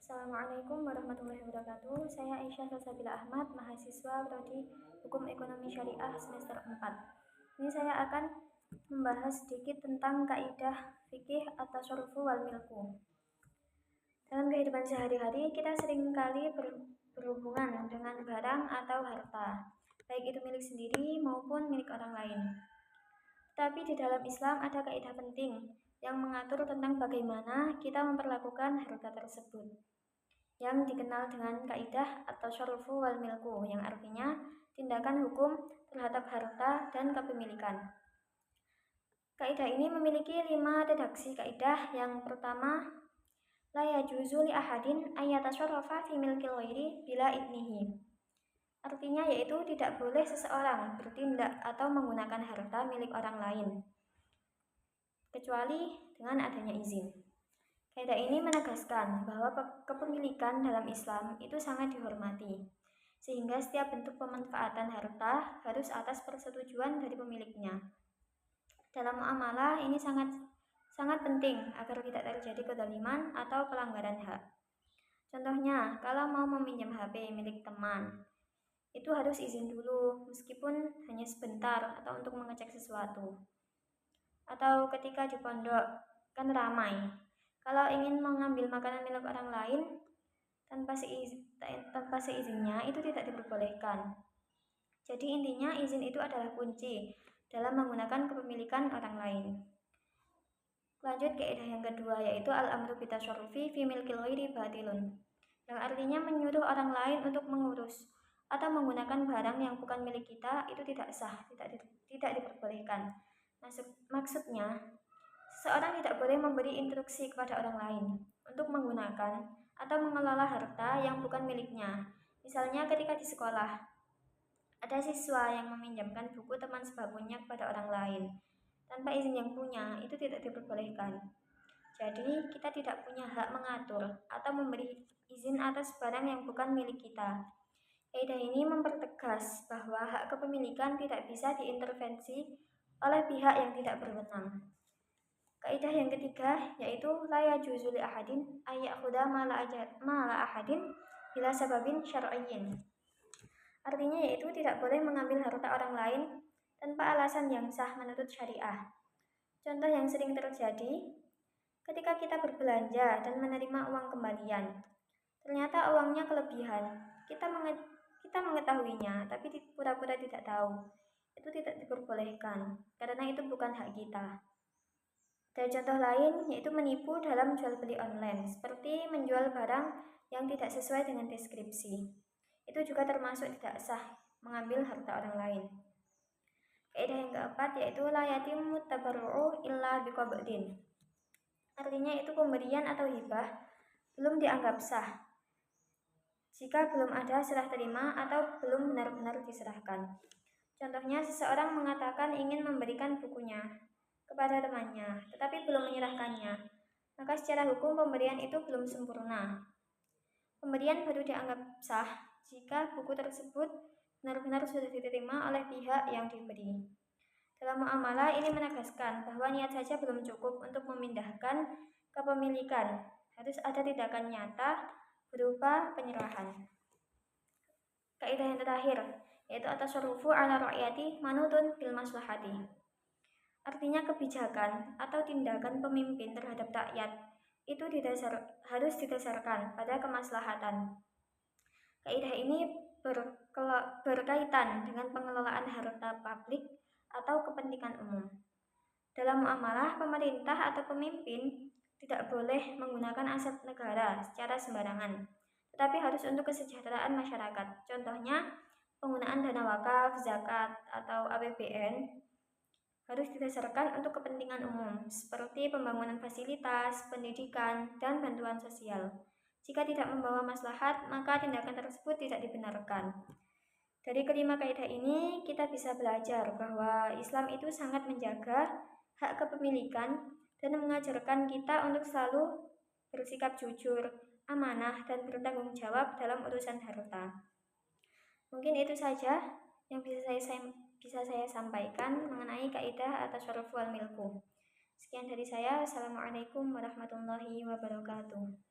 Assalamualaikum warahmatullahi wabarakatuh. Saya Aisyah Salsabila Ahmad, mahasiswa Prodi Hukum Ekonomi Syariah semester 4. Ini saya akan membahas sedikit tentang kaidah fikih at-tasarrufu wal milku. Dalam kehidupan sehari-hari, kita seringkali berhubungan dengan barang atau harta, baik itu milik sendiri maupun milik orang lain. Tetapi di dalam Islam ada kaidah penting yang mengatur tentang bagaimana kita memperlakukan harta tersebut, yang dikenal dengan kaidah at-tasarrufu wal milku, yang artinya tindakan hukum terhadap harta dan kepemilikan. Kaidah ini memiliki 5 redaksi kaidah. Yang pertama, la yajuzu li ahadin ayatasarrafa fi milkil ghairi bila idnihi. Artinya yaitu tidak boleh seseorang bertindak atau menggunakan harta milik orang lain kecuali dengan adanya izin. Kaidah ini menegaskan bahwa kepemilikan dalam Islam itu sangat dihormati, sehingga setiap bentuk pemanfaatan harta harus atas persetujuan dari pemiliknya. Dalam muamalah ini sangat penting agar tidak terjadi kezaliman atau pelanggaran hak. Contohnya, kalau mau meminjam HP milik teman, itu harus izin dulu meskipun hanya sebentar atau untuk mengecek sesuatu. Atau ketika di pondok kan ramai, kalau ingin mengambil makanan milik orang lain tanpa seizinnya itu tidak diperbolehkan. Jadi intinya izin itu adalah kunci dalam menggunakan kepemilikan orang lain. Lanjut kaidah yang kedua, yaitu al-amru bitasarrufi fi milkil ghairi batilun, yang artinya menyuruh orang lain untuk mengurus atau menggunakan barang yang bukan milik kita itu tidak sah, tidak diperbolehkan. Maksudnya, seseorang tidak boleh memberi instruksi kepada orang lain untuk menggunakan atau mengelola harta yang bukan miliknya. Misalnya ketika di sekolah, ada siswa yang meminjamkan buku teman sebabunya kepada orang lain tanpa izin yang punya, itu tidak diperbolehkan. Jadi, kita tidak punya hak mengatur atau memberi izin atas barang yang bukan milik kita. Kaidah ini mempertegas bahwa hak kepemilikan tidak bisa diintervensi oleh pihak yang tidak berwenang. Kaidah yang ketiga, yaitu la yajuzu li ahadin ayyakhudha mala ahadin bila sababin syar'iyyin. Artinya yaitu tidak boleh mengambil harta orang lain tanpa alasan yang sah menurut syariah. Contoh yang sering terjadi, ketika kita berbelanja dan menerima uang kembalian, ternyata uangnya kelebihan. Kita mengetahuinya, tapi pura-pura tidak tahu. Itu tidak diperbolehkan, karena itu bukan hak kita. Dan contoh lain, yaitu menipu dalam jual beli online, seperti menjual barang yang tidak sesuai dengan deskripsi. Itu juga termasuk tidak sah mengambil harta orang lain. Kaidah yang keempat, yaitu la yatimmu tabarru'u illa biqabdin. Artinya itu pemberian atau hibah belum dianggap sah jika belum ada serah terima atau belum benar-benar diserahkan. Contohnya, seseorang mengatakan ingin memberikan bukunya kepada temannya, tetapi belum menyerahkannya. Maka secara hukum pemberian itu belum sempurna. Pemberian baru dianggap sah jika buku tersebut benar-benar sudah diterima oleh pihak yang diberi. Dalam muamalah ini menegaskan bahwa niat saja belum cukup untuk memindahkan kepemilikan. Harus ada tindakan nyata berupa penyerahan. Kaidah yang terakhir, yaitu at-tasarrufu ala rakyati manutun bil maslahati. Artinya kebijakan atau tindakan pemimpin terhadap rakyat itu harus didasarkan pada kemaslahatan. Kaidah ini berkaitan dengan pengelolaan harta publik atau kepentingan umum. Dalam muamalah, pemerintah atau pemimpin tidak boleh menggunakan aset negara secara sembarangan, tetapi harus untuk kesejahteraan masyarakat. Contohnya, penggunaan dana wakaf, zakat, atau APBN harus didasarkan untuk kepentingan umum, seperti pembangunan fasilitas, pendidikan, dan bantuan sosial. Jika tidak membawa maslahat, maka tindakan tersebut tidak dibenarkan. Dari kelima kaidah ini, kita bisa belajar bahwa Islam itu sangat menjaga hak kepemilikan dan mengajarkan kita untuk selalu bersikap jujur, amanah, dan bertanggung jawab dalam urusan harta. Mungkin itu saja yang bisa saya sampaikan mengenai kaidah at-tasarruf wal milku. Sekian dari saya. Assalamualaikum warahmatullahi wabarakatuh.